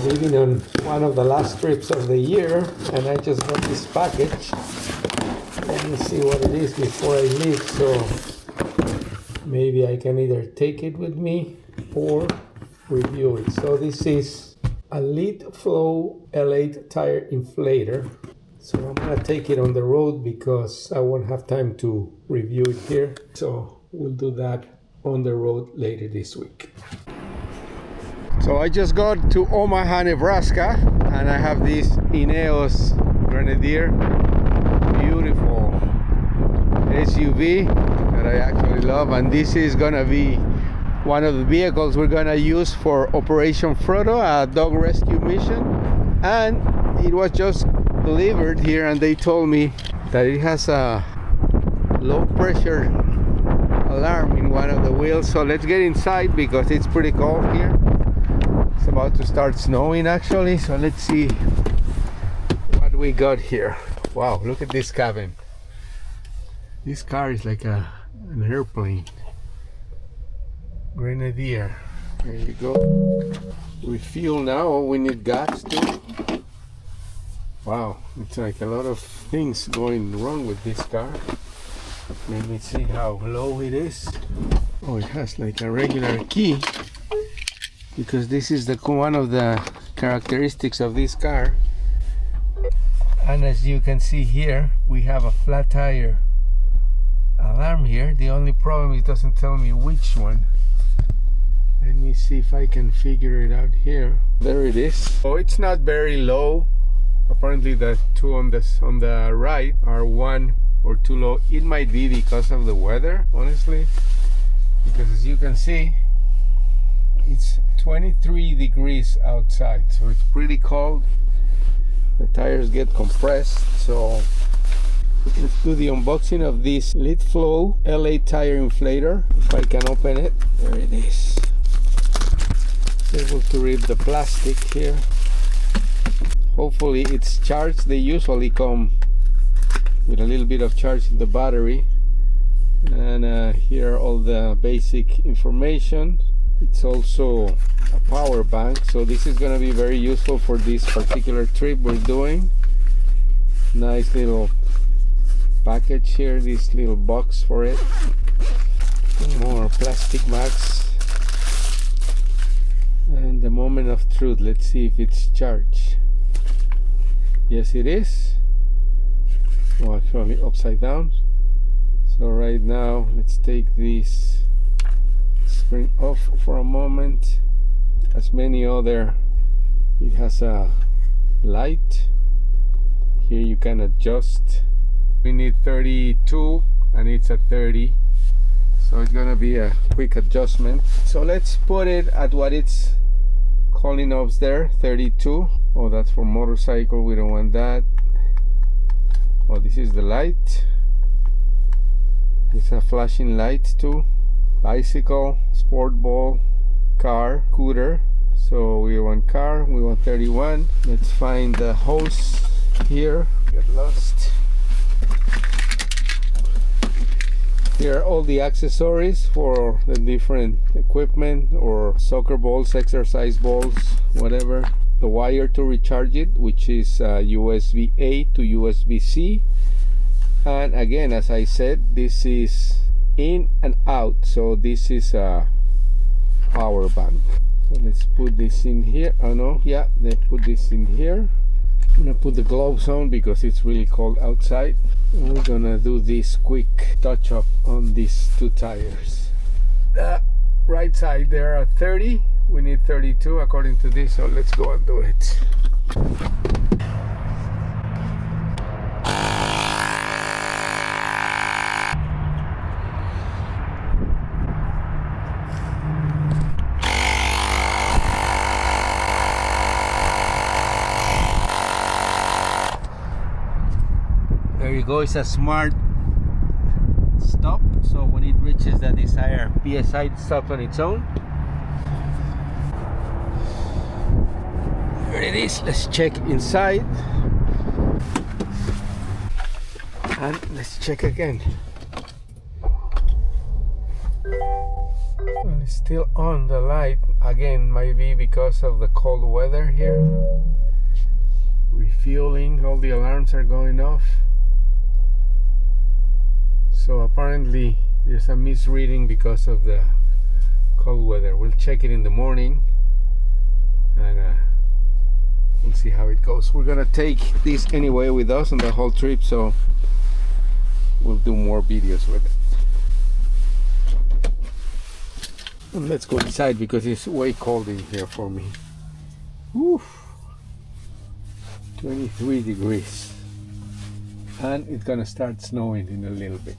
leaving on one of the last trips of the year, and I just got this package. Let me see what it is before I leave, so maybe I can either take it with me or review it. So this is a LiTHFLOW L8 tire inflator. So I'm gonna take it on the road because I won't have time to review it here. So we'll do that on the road later this week. So I just got to Omaha, Nebraska, and I have this EPAuto Grenadier, beautiful SUV that I actually love, and this is gonna be one of the vehicles we're gonna use for Operation Frodo, a dog rescue mission. And it was just delivered here, and they told me that it has a low pressure alarm in one of the wheels. So let's get inside because it's pretty cold here. It's about to start snowing actually, so let's see what we got here. Wow, look at this cabin. This car is like an airplane. Grenadier. There you go. Refuel now. We need gas too. Wow, it's like a lot of things going wrong with this car. Let me see how low it is. Oh, it has like a regular key, because this is the one of the characteristics of this car. And as you can see here, we have a flat tire alarm here. The only problem is it doesn't tell me which one. Let me see if I can figure it out here. There it is. Oh, it's not very low. Apparently the two on the right are one or too low. It might be because of the weather, honestly, because as you can see, it's 23 degrees outside, so it's pretty cold. The tires get compressed. So let's do the unboxing of this LiTHFLOW L8 tire inflator. If I can open it, there it is. Able to read the plastic here. Hopefully it's charged. They usually come with a little bit of charge in the battery. And here are all the basic information. It's also a power bank, so this is going to be very useful for this particular trip we're doing. Nice little package here, this little box for it. More plastic bags. And the moment of truth, let's see if it's charged. Yes, it is. Oh, actually upside down. So right now, let's take this spring off for a moment. As many other, it has a light. Here you can adjust. We need 32 and it's at 30. So it's gonna be a quick adjustment. So let's put it at what it's calling us there, 32. Oh, that's for motorcycle, we don't want that. Oh, this is the light. It's a flashing light too. Bicycle, sport ball, car, scooter. So we want car, we want 31. Let's find the hose here. Get lost. Here are all the accessories for the different equipment, or soccer balls, exercise balls, whatever. The wire to recharge it, which is USB-A to USB-C. And again, as I said, this is in and out, so this is a power bank. So let's put this in here. Oh no, yeah, let's put this in here. I'm gonna put the gloves on because it's really cold outside. And we're gonna do this quick touch up on these two tires. The right side there are 30. We need 32 according to this, so let's go and do it. There you go, it's a smart stop, so when it reaches the desired PSI, it stops on its own. There it is. Let's check inside and let's check again. And it's still on the light. Again, might be because of the cold weather here. Refueling, all the alarms are going off. So apparently there's a misreading because of the cold weather. We'll check it in the morning and we'll see how it goes. We're gonna take this anyway with us on the whole trip, so we'll do more videos with it. And let's go inside because it's way cold in here for me. Oof. 23 degrees. And it's gonna start snowing in a little bit.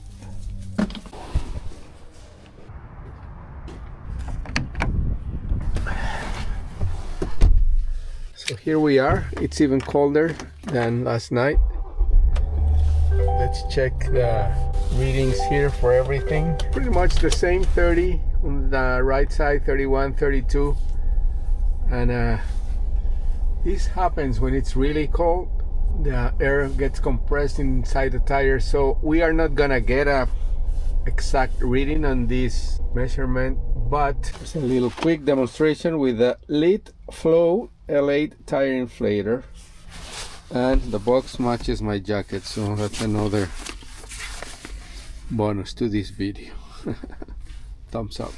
So here we are. It's even colder than last night. Let's check the readings here for everything. Pretty much the same, 30 on the right side, 31, 32. And this happens when it's really cold. The air gets compressed inside the tire, so we are not gonna get a exact reading on this measurement, but just a little quick demonstration with the LiTHFLOW L8 tire inflator, and the box matches my jacket, so that's another bonus to this video. Thumbs up.